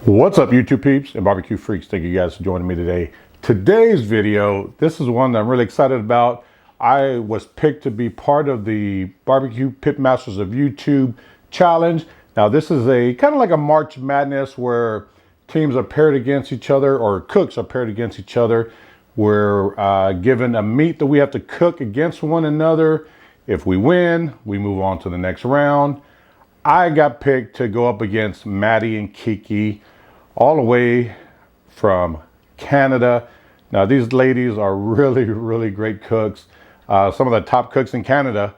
What's up, YouTube peeps and barbecue freaks? Thank you guys for joining me today. Today's video, this is one that I'm really excited about. I was picked to be part of the BBQ Pitmasters of YouTube challenge. Now, this is a kind of like a March Madness where teams are paired against each other, or cooks are paired against each other. We're given a meat that we have to cook against one another. If we win, we move on to the next round. I got picked to go up against Maddie and Kiki, all the way from Canada. Now, these ladies are really great cooks. Some of the top cooks in Canada,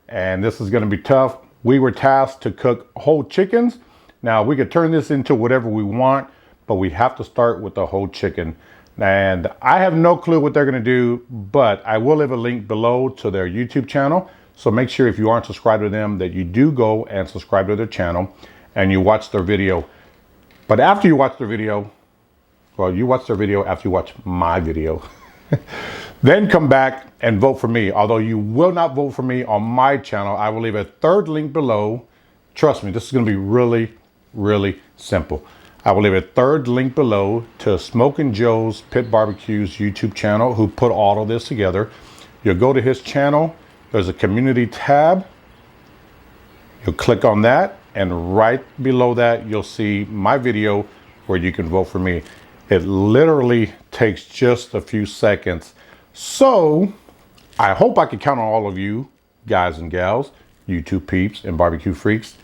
and this is gonna be tough. We were tasked to cook whole chickens. Now, we could turn this into whatever we want, but we have to start with the whole chicken. And I have no clue what they're gonna do, but I will leave a link below to their YouTube channel. So make sure if you aren't subscribed to them that you do go and subscribe to their channel and you watch their video. But after you watch their video, well, you watch their video after you watch my video, then come back and vote for me. Although you will not vote for me on my channel, I will leave a third link below. Trust me, this is gonna be really simple. I will leave a third link below to Smokin Joe's Pit BBQ's YouTube channel, who put all of this together. You'll go to his channel. There's a community tab. You'll click on that, and right below that, you'll see my video where you can vote for me. It literally takes just a few seconds. So I hope I can count on all of you guys and gals, YouTube peeps and barbecue freaks,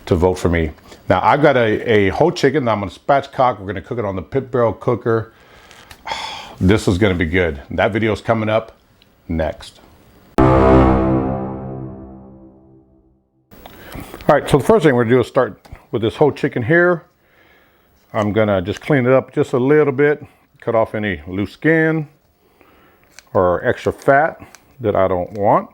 to vote for me. Now, I've got a whole chicken that I'm gonna spatchcock. We're gonna cook it on the pit barrel cooker. This is gonna be good. That video is coming up next. All right, so the first thing we're gonna do is start with this whole chicken here. I'm gonna just clean it up just a little bit, cut off any loose skin or extra fat that I don't want.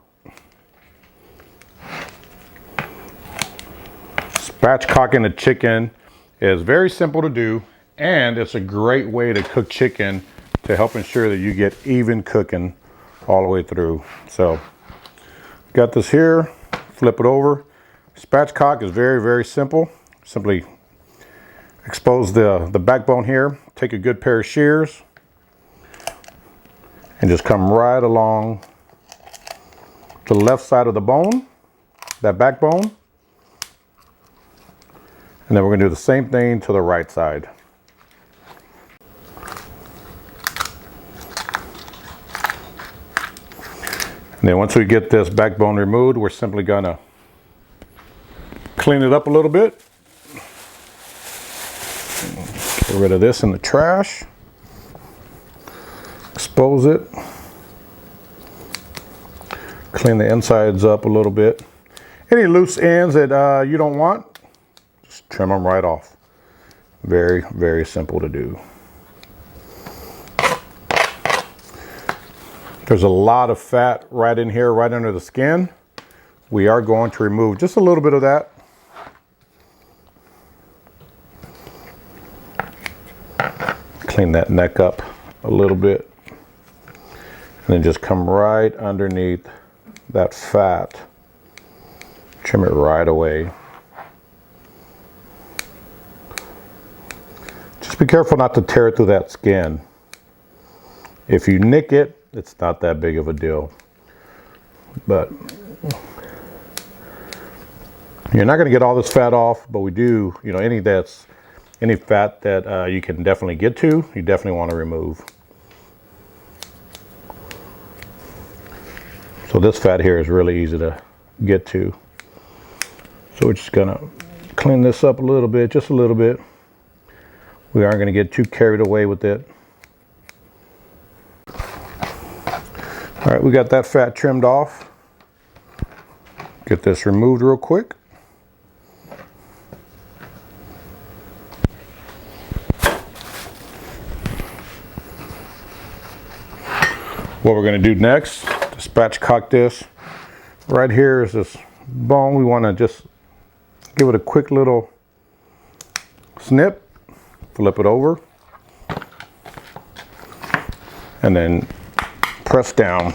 Spatchcocking the chicken is very simple to do, and it's a great way to cook chicken to help ensure that you get even cooking all the way through. So, got this here, flip it over. Spatchcock is very simple. Simply expose the backbone here, take a good pair of shears, and just come right along the left side of the bone, that backbone. And then we're gonna do the same thing to the right side. And then once we get this backbone removed, we're simply gonna clean it up a little bit. Get rid of this in the trash. Expose it. Clean the insides up a little bit. Any loose ends that you don't want, just trim them right off. Very simple to do. There's a lot of fat right in here, right under the skin. We are going to remove just a little bit of that. Clean that neck up a little bit. And then just come right underneath that fat. Trim it right away. Just be careful not to tear through that skin. If you nick it, it's not that big of a deal. But you're not going to get all this fat off, but we do, any fat that you can definitely get to, you definitely want to remove. So this fat here is really easy to get to. So we're just gonna clean this up a little bit, just a little bit. We aren't gonna get too carried away with it. All right, we got that fat trimmed off. Get this removed real quick. What we're gonna do next, to spatchcock this, right here is this bone. We wanna just give it a quick little snip, flip it over, and then press down.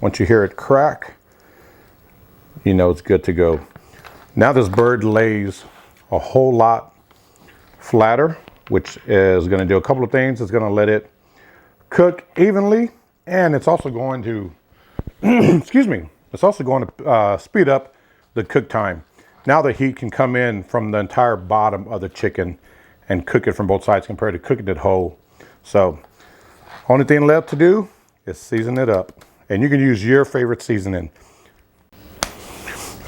Once you hear it crack, you know it's good to go. Now this bird lays a whole lot flatter, which is going to do a couple of things. It's going to let it cook evenly, and it's also going to, excuse me, it's also going to speed up the cook time. Now the heat can come in from the entire bottom of the chicken and cook it from both sides compared to cooking it whole. So only thing left to do is season it up, and you can use your favorite seasoning.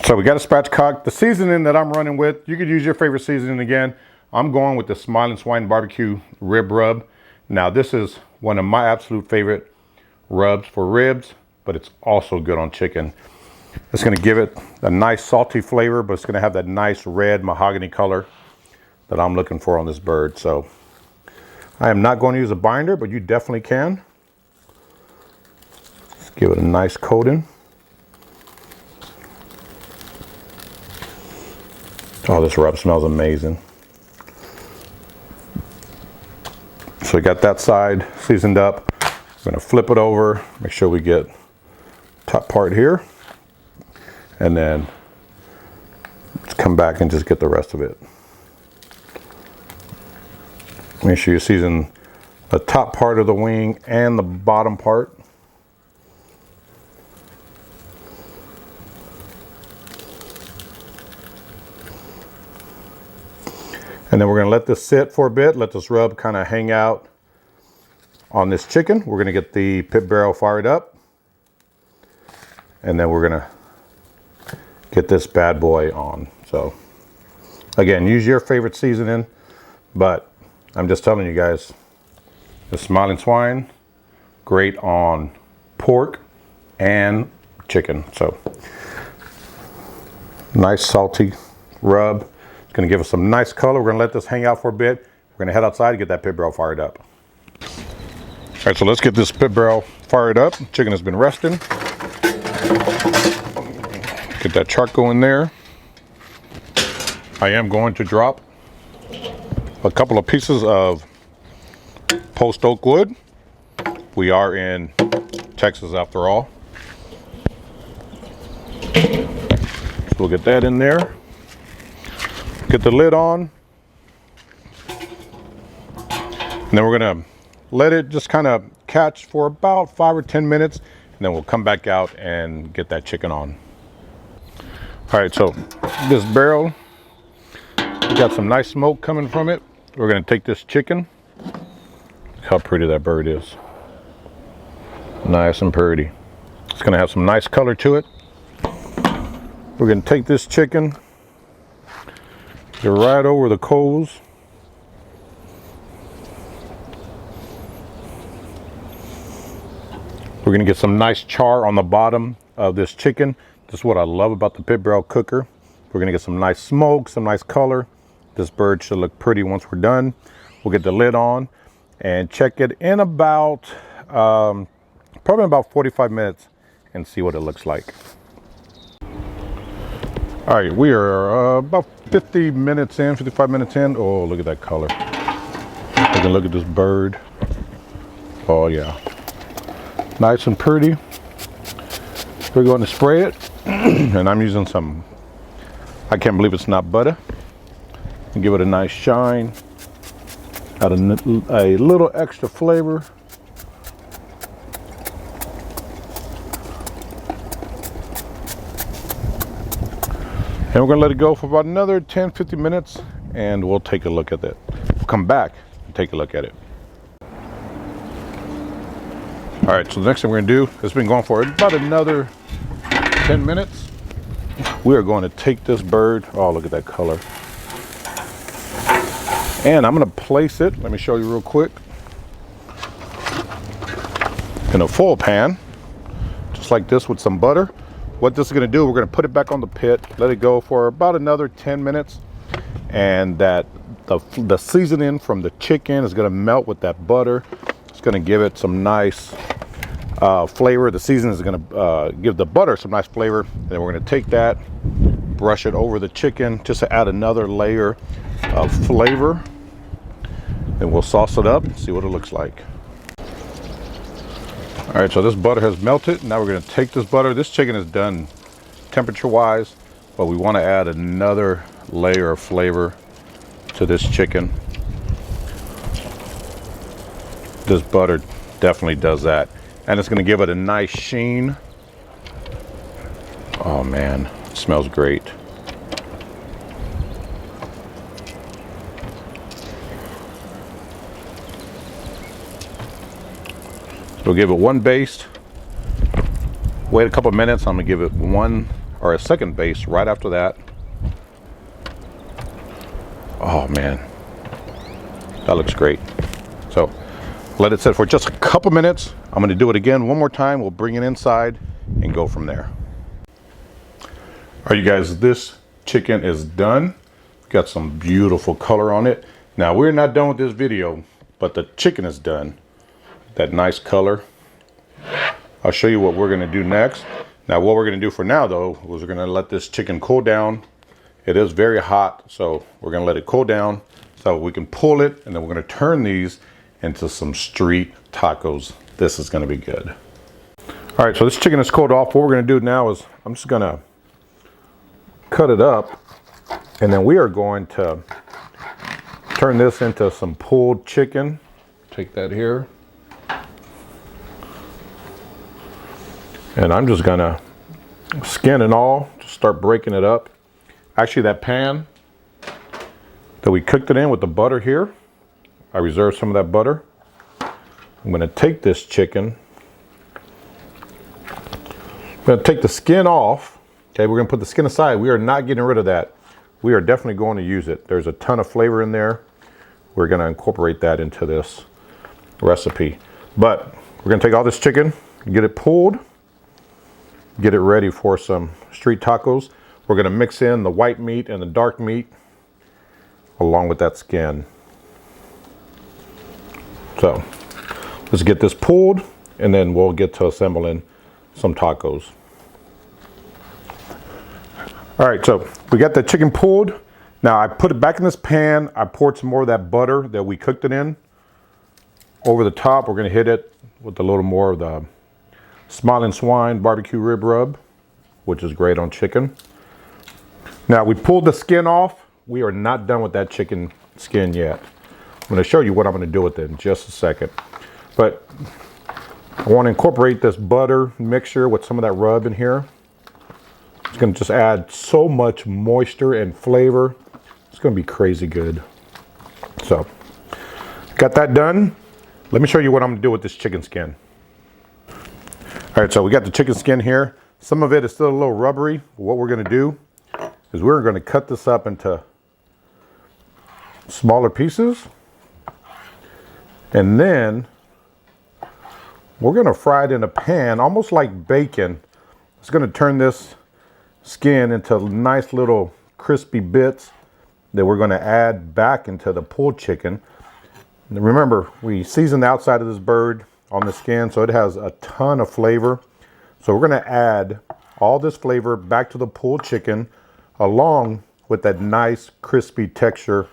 So we got a spatchcock. The seasoning that I'm running with, you could use your favorite seasoning again. I'm going with the Smiling Swine Barbecue Rib Rub. Now this is one of my absolute favorite rubs for ribs, but it's also good on chicken. It's going to give it a nice salty flavor, but it's going to have that nice red mahogany color that I'm looking for on this bird. So I am not going to use a binder, but you definitely can. Let's give it a nice coating. Oh, this rub smells amazing. So we got that side seasoned up. I'm going to flip it over, make sure we get top part here, and then let's come back and just get the rest of it. Make sure you season the top part of the wing and the bottom part. And then we're going to let this sit for a bit, let this rub kind of hang out on this chicken. We're going to get the pit barrel fired up, and then we're going to get this bad boy on. So again, use your favorite seasoning, but I'm just telling you guys, the Smiling Swine, great on pork and chicken. So nice salty rub. It's going to give us some nice color. We're going to let this hang out for a bit. We're going to head outside and get that pit barrel fired up. All right, so let's get this pit barrel fired up. Chicken has been resting. Get that charcoal in there. I am going to drop a couple of pieces of post oak wood. We are in Texas after all. So we'll get that in there. Get the lid on, and then we're gonna let it just kind of catch for about 5 or 10 minutes, and then we'll come back out and get that chicken on. All right, so this barrel, we got some nice smoke coming from it. We're gonna take this chicken. Look how pretty that bird is. Nice and pretty. It's gonna have some nice color to it. We're gonna take this chicken, get right over the coals. We're gonna get some nice char on the bottom of this chicken. This is what I love about the pit barrel cooker. We're gonna get some nice smoke, some nice color. This bird should look pretty once we're done. We'll get the lid on and check it in about, probably about 45 minutes and see what it looks like. All right, we are about 55 minutes in. Oh, look at that color. Look at this bird. Oh yeah, nice and pretty. We're going to spray it, and I'm using some, I can't believe it's not butter, and give it a nice shine. Add a little extra flavor. And we're gonna let it go for about another 10-15 minutes, and we'll take a look at it. We'll come back and take a look at it. All right, so the next thing we're gonna do, it's been going for about another 10 minutes. We are going to take this bird, oh, look at that color. And I'm gonna place it, let me show you real quick, in a full pan, just like this with some butter. What this is going to do, we're going to put it back on the pit, let it go for about another 10 minutes, and that the seasoning from the chicken is going to melt with that butter. It's going to give it some nice flavor. The seasoning is going to give the butter some nice flavor. And then we're going to take that, brush it over the chicken just to add another layer of flavor. Then we'll sauce it up and see what it looks like. All right, so this butter has melted. Now we're going to take this butter. This chicken is done temperature wise, but we want to add another layer of flavor to this chicken. This butter definitely does that. And it's gonna give it a nice sheen. Oh man, it smells great. So we'll give it one baste. Wait a couple of minutes. I'm gonna give it one or a second baste right after that. Oh man, that looks great. So let it sit for just a couple minutes. I'm gonna do it again one more time. We'll bring it inside and go from there. All right, you guys, this chicken is done. Got some beautiful color on it. Now we're not done with this video, but the chicken is done. That nice color. I'll show you what we're gonna do next. Now what we're gonna do for now though, is we're gonna let this chicken cool down. It is very hot, so we're gonna let it cool down so we can pull it, and then we're gonna turn these into some street tacos. This is gonna be good. All right, so this chicken is cooled off. What we're gonna do now is I'm just gonna cut it up, and then we are going to turn this into some pulled chicken. Take that here. And I'm just gonna skin and all, just start breaking it up. Actually, that pan that we cooked it in with the butter here, I reserved some of that butter. I'm gonna take this chicken. I'm gonna take the skin off. Okay, we're gonna put the skin aside. We are not getting rid of that. We are definitely going to use it. There's a ton of flavor in there. We're gonna incorporate that into this recipe. But we're gonna take all this chicken, get it pulled, get it ready for some street tacos. We're gonna mix in the white meat and the dark meat along with that skin. So let's get this pulled, and then we'll get to assembling some tacos. All right, so we got the chicken pulled. Now I put it back in this pan. I poured some more of that butter that we cooked it in over the top. We're gonna hit it with a little more of the Smokin swine barbecue rib rub, which is great on chicken. Now we pulled the skin off. We are not done with that chicken skin yet. I'm gonna show you what I'm gonna do with it in just a second. But I wanna incorporate this butter mixture with some of that rub in here. It's gonna just add so much moisture and flavor. It's gonna be crazy good. So, got that done. Let me show you what I'm gonna do with this chicken skin. All right, so we got the chicken skin here. Some of it is still a little rubbery. What we're gonna do is we're gonna cut this up into smaller pieces. And then we're gonna fry it in a pan, almost like bacon. It's gonna turn this skin into nice little crispy bits that we're gonna add back into the pulled chicken. And remember, we seasoned the outside of this bird on the skin, so it has a ton of flavor. So we're gonna add all this flavor back to the pulled chicken along with that nice crispy texture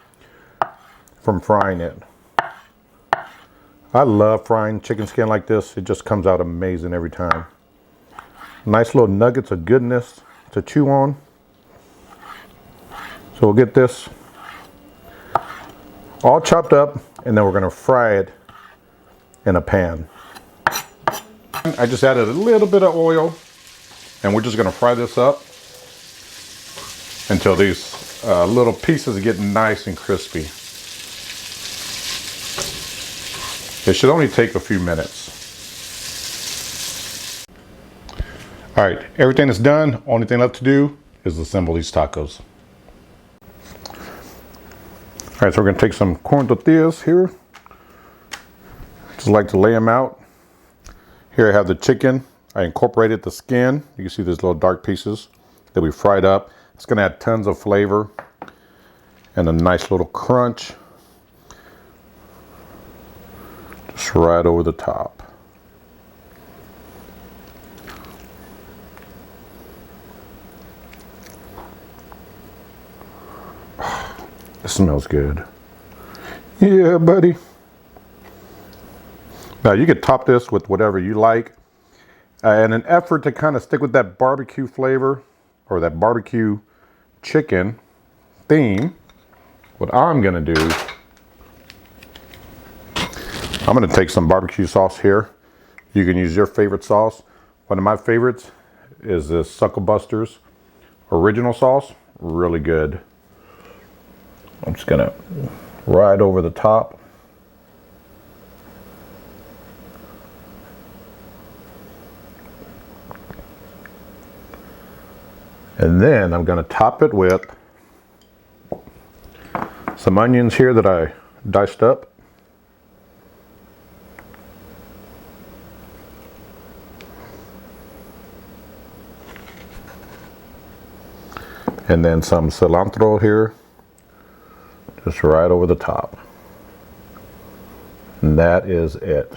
from frying it. I love frying chicken skin like this. It just comes out amazing every time. Nice little nuggets of goodness to chew on. So we'll get this all chopped up, and then we're gonna fry it in a pan. I just added a little bit of oil, and we're just gonna fry this up until these little pieces get nice and crispy. It should only take a few minutes. All right, everything is done. Only thing left to do is assemble these tacos. All right, so we're gonna take some corn tortillas here. Just like to lay them out. Here I have the chicken. I incorporated the skin. You can see these little dark pieces that we fried up. It's gonna add tons of flavor and a nice little crunch. Just right over the top. It smells good. Yeah, buddy. Now you could top this with whatever you like. In an effort to kind of stick with that barbecue flavor or that barbecue chicken theme, what I'm gonna do, I'm going to take some barbecue sauce here. You can use your favorite sauce. One of my favorites is this Sucker Busters original sauce. Really good. I'm just going to ride over the top. And then I'm going to top it with some onions here that I diced up. And then some cilantro here, just right over the top. And that is it.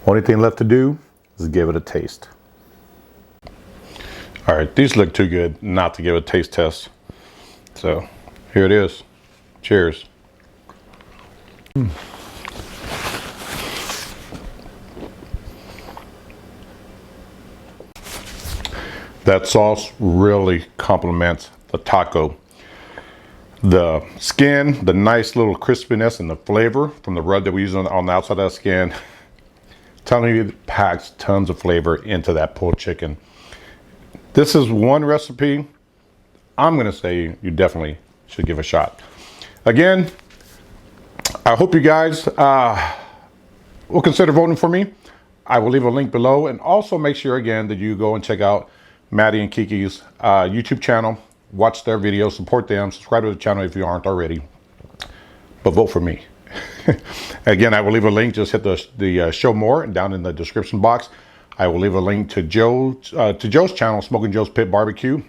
Only thing left to do is give it a taste. All right, these look too good not to give a taste test. So here it is. Cheers. That sauce really complements the taco. The skin, the nice little crispiness and the flavor from the rub that we use on the outside of the skin. Telling you, it packs tons of flavor into that pulled chicken. This is one recipe I'm gonna say you definitely should give a shot. Again, I hope you guys will consider voting for me. I will leave a link below, and also make sure again that you go and check out Maddie and Kiki's YouTube channel. Watch their videos, support them, subscribe to the channel if you aren't already, but vote for me. Again, I will leave a link. Just hit the show more down in the description box. I will leave a link to Joe's channel, Smokin Joe's Pit BBQ.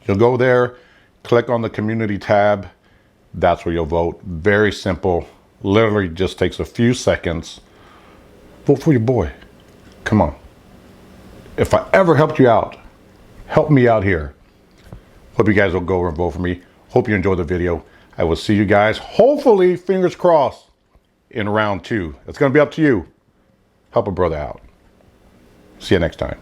You'll go there, click on the community tab. That's where you'll vote. Very simple. Literally just takes a few seconds. Vote for your boy. Come on. If I ever helped you out, help me out here. Hope you guys will go over and vote for me. Hope you enjoyed the video. I will see you guys, hopefully, fingers crossed, in round 2. It's going to be up to you. Help a brother out. See you next time.